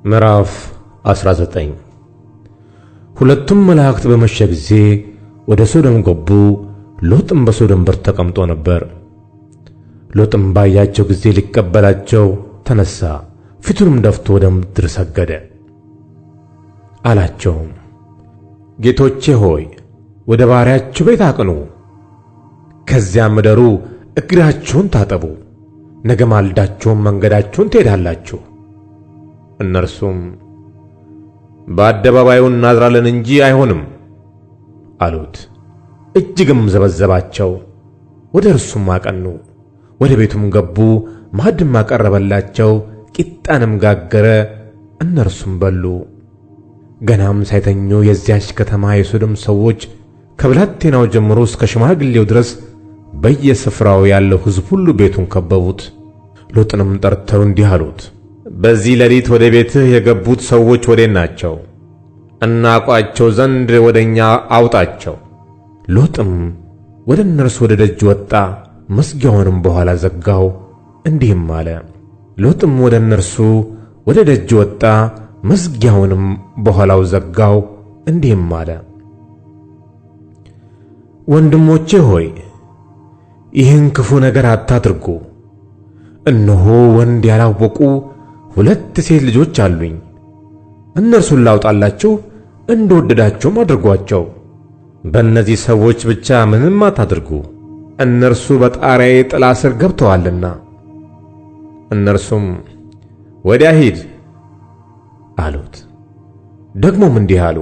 ምዕራፍ 19 ሁለቱም መላእክት በመሸ ጊዜ ወደ ሶዶም ገቡ። ሎጥም በሶዶም በር ተቀምጦ ነበር። ሎጥም ባያቸው ጊዜ ሊቀበላቸው ተነሳ፣ ፊቱንም ደፍቶ ወደ ምድር ሰገደ። አላቸውም፣ ጌቶቼ ሆይ ወደ ባሪያችሁ ቤት አቅኑ፣ ከዚያም እደሩ፣ እግራችሁን ታጠቡ፣ ነገ ማልዳችሁም መንገዳችሁን ትሄዳላችሁ። እነርሱም በአደባባዩ እናድራለን እንጂ አይሆንም አሉት። እጅግም ዘበዘባቸው። ወደ እርሱም አቀኑ። ወደ ቤቱም ገቡ። ማዕድም አቀረበላቸው፣ ቂጣንም ጋገረ፣ እነርሱም በሉ። ገናም ሳይተኙ የዚያች ከተማ የሶዶም ሰዎች ከብላቴናው ጀምሮ እስከ ሽማግሌው ድረስ በየስፍራው ያለው ሕዝብ ሁሉ ቤቱን ከበቡት። ሎጥንም ጠርተው እንዲህ አሉት፣ በዚህ ሌሊት ወደ ቤትህ የገቡት ሰዎች ወዴት ናቸው? እናውቃቸው ዘንድ ወደ እኛ አውጣቸው። ሎጥም ወደ እነርሱ ወደ ደጅ ወጣ፣ መዝጊያውንም በኋላ ዘጋው፣ እንዲህም አለ። ሎጥም ወደ እነርሱ ወደ ደጅ ወጣ፣ መዝጊያውንም በኋላው ዘጋው፣ እንዲህም አለ። ወንድሞቼ ሆይ ይህን ክፉ ነገር አታድርጉ። እነሆ ወንድ ያላወቁ 2 ሴት ልጆች አሉኝ። እነርሱን ላውጣላችሁ፣ እንደወደዳችሁም አድርጓቸው። በእነዚህ ሰዎች ብቻ ምንም አታድርጉ፣ እነርሱ በጣሪያዬ ጥላ ስር ገብተዋልና። እነርሱም ወዲያ ሂድ አሉት። ደግሞም እንዲህ አሉ፣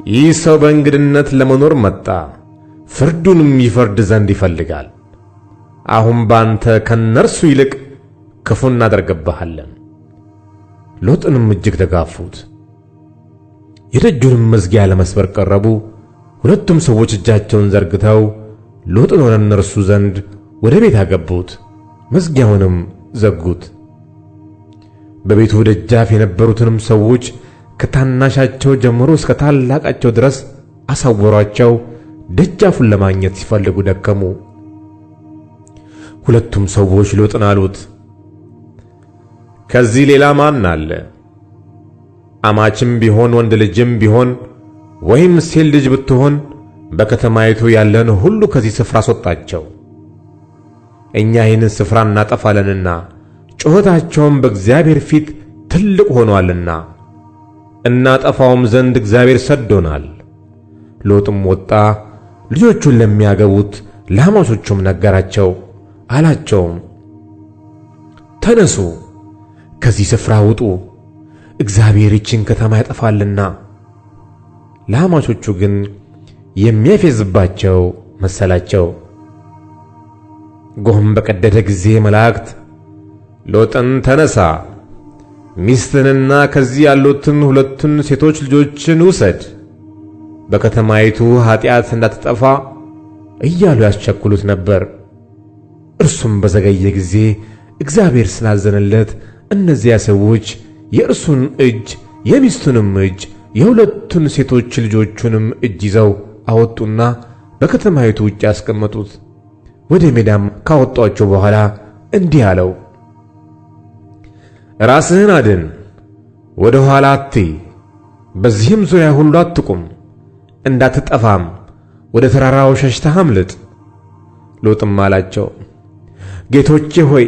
ይህ ሰው በእንግድነት ለመኖር መጣ፣ ፍርዱንም ይፈርድ ዘንድ ይፈልጋል። አሁን ባንተ ከነርሱ ይልቅ ክፉ እናደርግብሃለን። ሎጥንም እጅግ ተጋፉት። የደጁንም መዝጊያ ለመስበር ቀረቡ። ሁለቱም ሰዎች እጃቸውን ዘርግተው ሎጥን ወደ እነርሱ ዘንድ ወደ ቤት አገቡት፣ መዝጊያውንም ዘጉት። በቤቱ ደጃፍ የነበሩትንም ሰዎች ከታናሻቸው ጀምሮ እስከ ታላቃቸው ድረስ አሳወሯቸው። ደጃፉን ለማግኘት ሲፈልጉ ደከሙ። ሁለቱም ሰዎች ሎጥን አሉት፣ ከዚህ ሌላ ማን አለ? አማችም ቢሆን ወንድ ልጅም ቢሆን ወይም ሴት ልጅ ብትሆን በከተማይቱ ያለን ሁሉ ከዚህ ስፍራ አስወጣቸው። እኛ ይህንን ስፍራ እናጠፋለንና ጩኸታቸውም በእግዚአብሔር ፊት ትልቅ ሆኖአልና እናጠፋውም ዘንድ እግዚአብሔር ሰዶናል። ሎጥም ወጣ፣ ልጆቹን ለሚያገቡት ለአማቾቹም ነገራቸው። አላቸውም፣ ተነሱ፣ ከዚህ ስፍራ ውጡ፣ እግዚአብሔር ይህችን ከተማ ያጠፋልና። ለአማቾቹ ግን የሚያፌዝባቸው መሰላቸው። ጎህም በቀደደ ጊዜ መላእክት ሎጥን ተነሳ፣ ሚስትንና ከዚህ ያሉትን 2 ሴቶች ልጆችን ውሰድ፣ በከተማይቱ ኃጢአት እንዳትጠፋ እያሉ ያስቸኩሉት ነበር። እርሱም በዘገየ ጊዜ እግዚአብሔር ስላዘነለት እነዚያ ሰዎች የእርሱን እጅ የሚስቱንም እጅ የ2 ሴቶች ልጆቹንም እጅ ይዘው አወጡና በከተማይቱ ውጭ ያስቀመጡት። ወደ ሜዳም ካወጧቸው በኋላ እንዲህ አለው፣ ራስህን አድን፣ ወደ ኋላ አትይ፣ በዚህም ዙሪያ ሁሉ አትቁም፣ እንዳትጠፋም ወደ ተራራው ሸሽተህ አምልጥ። ሎጥም አላቸው፣ ጌቶቼ ሆይ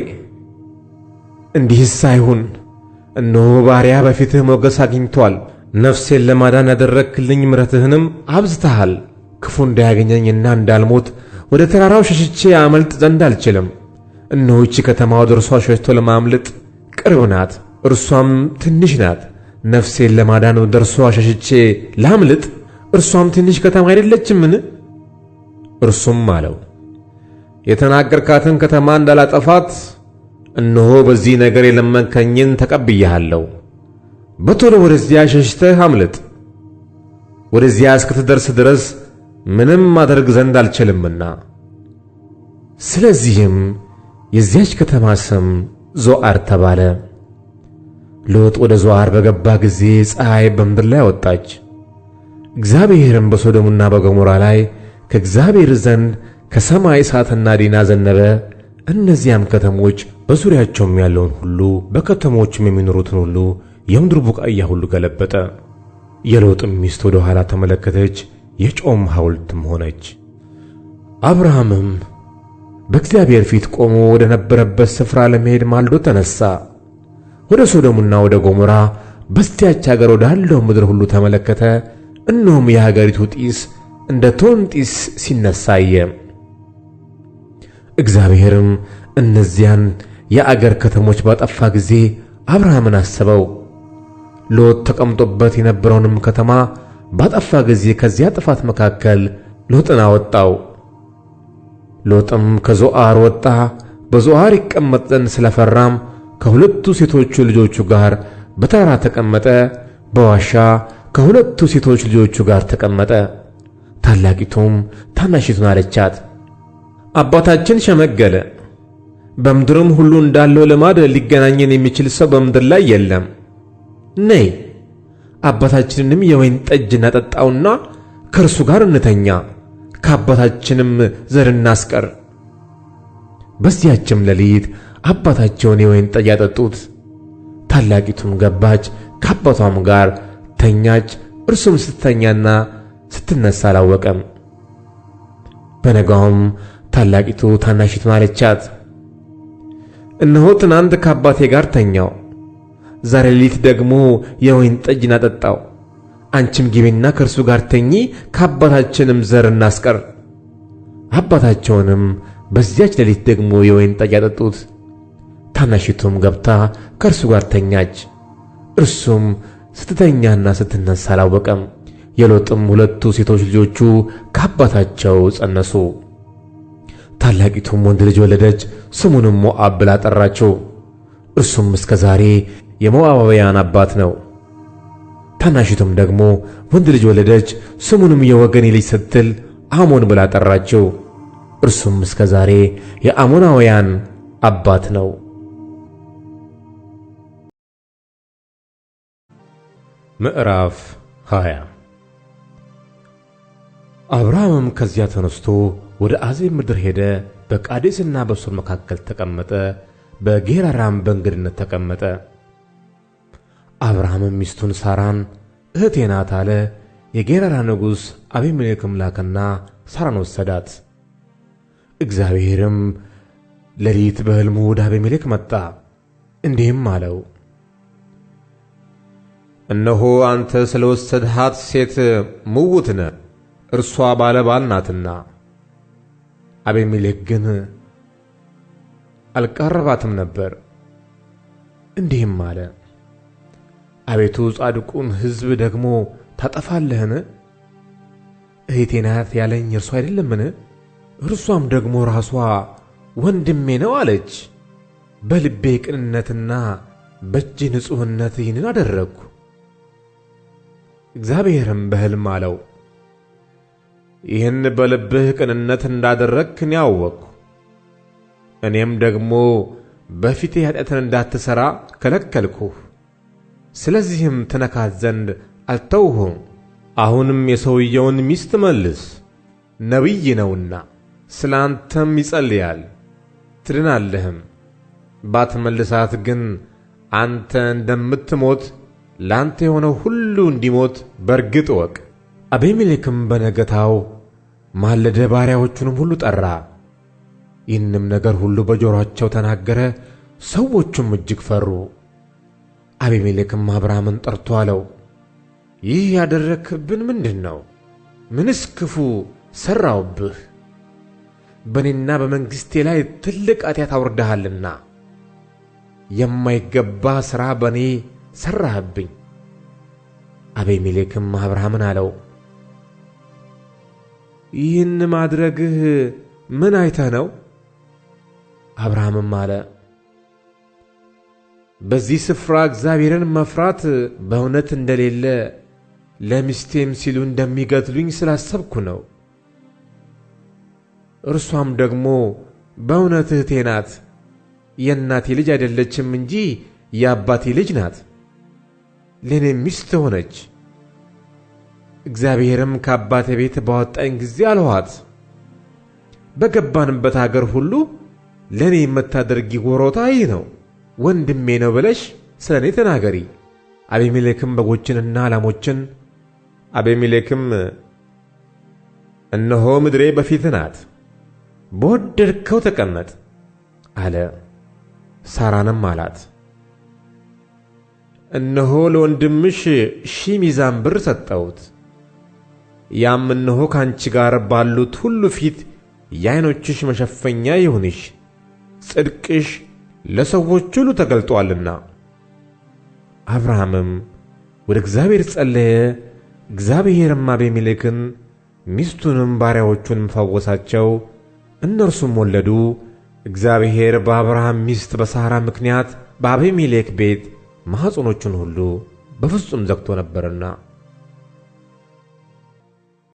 እንዲህስ አይሁን፣ እነሆ ባሪያ በፊትህ ሞገስ አግኝቶአል። ነፍሴን ለማዳን ያደረግክልኝ ምሕረትህንም አብዝተሃል። ክፉ እንዳያገኘኝና እንዳልሞት ወደ ተራራው ሸሽቼ አመልጥ ዘንድ አልችልም። እነሆ ይህች ከተማ ወደ እርሷ ሸሽቶ ለማምለጥ ቅርብ ናት፣ እርሷም ትንሽ ናት። ነፍሴን ለማዳን ወደ እርሷ ሸሽቼ ላምልጥ፣ እርሷም ትንሽ ከተማ አይደለችምን? እርሱም አለው፣ የተናገርካትን ከተማ እንዳላጠፋት እነሆ በዚህ ነገር የለመንከኝን ተቀብያለሁ። በቶሎ ወደዚያ ሸሽተህ አምልጥ፣ ወደዚያ እስክትደርስ ድረስ ምንም ማድረግ ዘንድ አልችልምና። ስለዚህም የዚያች ከተማ ስም ዞዓር ተባለ። ሎጥ ወደ ዞዓር በገባ ጊዜ ፀሐይ በምድር ላይ ወጣች። እግዚአብሔርም በሶዶምና በገሞራ ላይ ከእግዚአብሔር ዘንድ ከሰማይ እሳትና ዲን አዘነበ፣ እነዚያም ከተሞች በዙሪያቸውም ያለውን ሁሉ በከተሞችም የሚኖሩትን ሁሉ የምድር ቡቃያ ሁሉ ገለበጠ። የሎጥም ሚስት ወደ ኋላ ተመለከተች፣ የጨውም ሐውልትም ሆነች። አብርሃምም በእግዚአብሔር ፊት ቆሞ ወደ ነበረበት ስፍራ ለመሄድ ማልዶ ተነሣ። ወደ ሶዶምና ወደ ገሞራ በዚያች አገር ወዳለው ምድር ሁሉ ተመለከተ። እነሆም የሀገሪቱ ጢስ እንደ ቶን ጢስ ሲነሣ አየ። እግዚአብሔርም እነዚያን የአገር ከተሞች ባጠፋ ጊዜ አብርሃምን አሰበው። ሎጥ ተቀምጦበት የነበረውንም ከተማ ባጠፋ ጊዜ ከዚያ ጥፋት መካከል ሎጥን አወጣው። ሎጥም ከዞዓር ወጣ። በዞዓር ይቀመጥ ዘንድ ስለፈራም ከሁለቱ ሴቶቹ ልጆቹ ጋር በተራራ ተቀመጠ። በዋሻ ከሁለቱ ሴቶች ልጆቹ ጋር ተቀመጠ። ታላቂቱም ታናሺቱን አለቻት፣ አባታችን ሸመገለ፣ በምድርም ሁሉ እንዳለው ልማድ ሊገናኘን የሚችል ሰው በምድር ላይ የለም። ነይ አባታችንንም የወይን ጠጅ እናጠጣውና ከእርሱ ጋር እንተኛ፣ ከአባታችንም ዘር እናስቀር። በዚያችም ሌሊት አባታቸውን የወይን ጠጅ ያጠጡት። ታላቂቱም ገባች፣ ከአባቷም ጋር ተኛች። እርሱም ስትተኛና ስትነሣ አላወቀም። በነጋውም ታላቂቱ ታናሺቱን አለቻት፣ እነሆ ትናንት ከአባቴ ጋር ተኛው፣ ዛሬ ሌሊት ደግሞ የወይን ጠጅ እናጠጣው። አንቺም ግቢና ከእርሱ ጋር ተኚ፣ ከአባታችንም ዘር እናስቀር። አባታቸውንም በዚያች ሌሊት ደግሞ የወይን ጠጅ ያጠጡት። ታናሺቱም ገብታ ከእርሱ ጋር ተኛች። እርሱም ስትተኛና ስትነሣ አላወቀም። የሎጥም ሁለቱ ሴቶች ልጆቹ ከአባታቸው ጸነሱ። ታላቂቱም ወንድ ልጅ ወለደች፣ ስሙንም ሞዓብ ብላ ጠራችው። እርሱም እስከ ዛሬ የሞዓባውያን አባት ነው። ታናሺቱም ደግሞ ወንድ ልጅ ወለደች፣ ስሙንም የወገኔ ልጅ ስትል አሞን ብላ ጠራችው። እርሱም እስከ ዛሬ የአሞናውያን አባት ነው። ምዕራፍ 20 አብርሃምም ከዚያ ተነስቶ ወደ አዜብ ምድር ሄደ። በቃዴስና በሶር መካከል ተቀመጠ። በጌራራም በእንግድነት ተቀመጠ። አብርሃምም ሚስቱን ሳራን እህቴ ናት አለ። የጌራራ ንጉሥ አቤሜሌክም ላከና ሳራን ወሰዳት። እግዚአብሔርም ሌሊት በሕልሙ ወደ አቤሜሌክ መጣ፣ እንዲህም አለው፣ እነሆ አንተ ስለ ወሰድሃት ሴት ምውት ነህ፣ እርሷ ባለ ባል ናትና። አቤሜሌክ ግን አልቀረባትም ነበር። እንዲህም አለ፣ አቤቱ ጻድቁን ሕዝብ ደግሞ ታጠፋለህን? እህቴ ናት ያለኝ እርሱ አይደለምን? እርሷም ደግሞ ራሷ ወንድሜ ነው አለች። በልቤ ቅንነትና በእጅ ንጹሕነት ይህንን አደረግሁ። እግዚአብሔርም በሕልም አለው፣ ይህን በልብህ ቅንነት እንዳደረግህ እኔ አወቅሁ። እኔም ደግሞ በፊቴ ኃጢአትን እንዳትሠራ ከለከልሁህ። ስለዚህም ትነካት ዘንድ አልተውሁም። አሁንም የሰውየውን ሚስት መልስ፣ ነቢይ ነውና ስለ አንተም ይጸልያል፣ ትድናለህም። ባትመልሳት ግን አንተ እንደምትሞት ላንተ የሆነው ሁሉ እንዲሞት በርግጥ እወቅ። አቤሜሌክም በነገታው ማለደ፣ ባሪያዎቹንም ሁሉ ጠራ። ይህንም ነገር ሁሉ በጆሮአቸው ተናገረ። ሰዎቹም እጅግ ፈሩ። አቤሜሌክም አብርሃምን ጠርቶ አለው፣ ይህ ያደረግህብን ምንድን ነው? ምንስ ክፉ ሠራሁብህ? በእኔና በመንግሥቴ ላይ ትልቅ ኃጢአት አውርደሃልና የማይገባ ሥራ በእኔ ሠራህብኝ። አቤሜሌክም አብርሃምን አለው፣ ይህን ማድረግህ ምን አይተህ ነው? አብርሃምም አለ፣ በዚህ ስፍራ እግዚአብሔርን መፍራት በእውነት እንደሌለ ለሚስቴም ሲሉ እንደሚገድሉኝ ስላሰብኩ ነው። እርሷም ደግሞ በእውነት እህቴ ናት፣ የእናቴ ልጅ አይደለችም እንጂ የአባቴ ልጅ ናት፣ ለእኔም ሚስት ሆነች። እግዚአብሔርም ከአባቴ ቤት ባወጣኝ ጊዜ አልኋት፣ በገባንበት አገር ሁሉ ለእኔ የምታደርጊ ወሮታ ይህ ነው። ወንድሜ ነው ብለሽ ስለ እኔ ተናገሪ። አቤሜሌክም በጎችንና ላሞችን አቤሜሌክም እነሆ ምድሬ በፊትህ ናት፣ በወደድከው ተቀመጥ አለ። ሳራንም አላት፣ እነሆ ለወንድምሽ 1000 ሚዛን ብር ሰጠሁት። ያም እነሆ ካንቺ ጋር ባሉት ሁሉ ፊት የዓይኖችሽ መሸፈኛ ይሁንሽ፣ ጽድቅሽ ለሰዎች ሁሉ ተገልጦአልና። አብርሃምም ወደ እግዚአብሔር ጸለየ። እግዚአብሔርም አቤሜሌክን ሚስቱንም ባሪያዎቹንም ፈወሳቸው፣ እነርሱም ወለዱ። እግዚአብሔር በአብርሃም ሚስት በሳራ ምክንያት በአቤሜሌክ ቤት ማኅፀኖቹን ሁሉ በፍጹም ዘግቶ ነበርና።